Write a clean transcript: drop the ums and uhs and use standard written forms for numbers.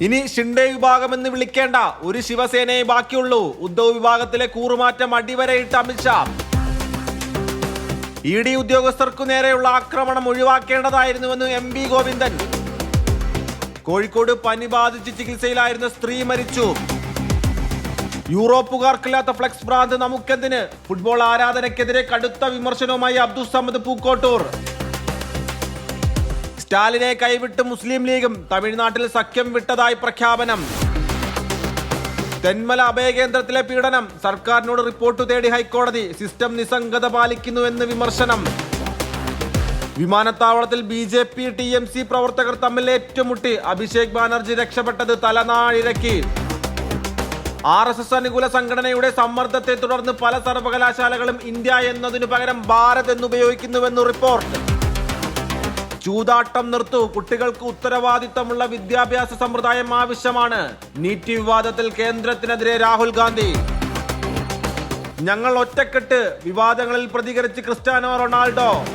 ഇനി ഷിൻഡെ വിഭാഗമെന്ന് വിളിക്കേണ്ട ഒരു ശിവസേനയെ ബാക്കിയുള്ളൂ. ഉദ്ധവ് വിഭാഗത്തിലെ കൂറുമാറ്റം അടിവരയിട്ട് അമിത്ഷാ. ED ഉദ്യോഗസ്ഥർക്കു നേരെയുള്ള ആക്രമണം ഒഴിവാക്കേണ്ടതായിരുന്നുവെന്ന് MP ഗോവിന്ദൻ. കോഴിക്കോട് പനി ബാധിച്ച് ചികിത്സയിലായിരുന്ന സ്ത്രീ മരിച്ചു. യൂറോപ്പുകാർക്കില്ലാത്ത ഫ്ലെക്സ് ഭ്രാന്ത് നമുക്കെന്തിന്? ഫുട്ബോൾ ആരാധനയ്ക്കെതിരെ കടുത്ത വിമർശനവുമായി അബ്ദുസ്സമദ് പൂക്കോട്ടൂർ. സ്റ്റാലിനെ കൈവിട്ട് മുസ്ലിം ലീഗും തമിഴ്നാട്ടിൽ സഖ്യം വിട്ടതായി പ്രഖ്യാപനം. തെന്മല അഭയകേന്ദ്രത്തിലെ പീഡനം, സർക്കാരിനോട് റിപ്പോർട്ട് തേടി ഹൈക്കോടതി. സിസ്റ്റം നിസ്സംഗത പാലിക്കുന്നുവെന്ന് വിമർശനം. വിമാനത്താവളത്തിൽ BJP TMC പ്രവർത്തകർ തമ്മിൽ ഏറ്റുമുട്ടി. അഭിഷേക് ബാനർജി രക്ഷപ്പെട്ടത് തലനാഴിരക്കി. RSS അനുകൂല സംഘടനയുടെ സമ്മർദ്ദത്തെ തുടർന്ന് പല സർവകലാശാലകളും ഇന്ത്യ എന്നതിനു പകരം ഭാരത് എന്നുപയോഗിക്കുന്നുവെന്ന് റിപ്പോർട്ട്. ചൂതാട്ടം നിർത്തൂ, കുട്ടികൾക്ക് ഉത്തരവാദിത്തമുള്ള വിദ്യാഭ്യാസ സമ്പ്രദായം ആവശ്യമാണ്. നീറ്റ് വിവാദത്തിൽ കേന്ദ്രത്തിനെതിരെ രാഹുൽ ഗാന്ധി. ഞങ്ങൾ ഒറ്റക്കെട്ട്, വിവാദങ്ങളിൽ പ്രതികരിച്ച് ക്രിസ്ത്യാനോ റൊണാൾഡോ.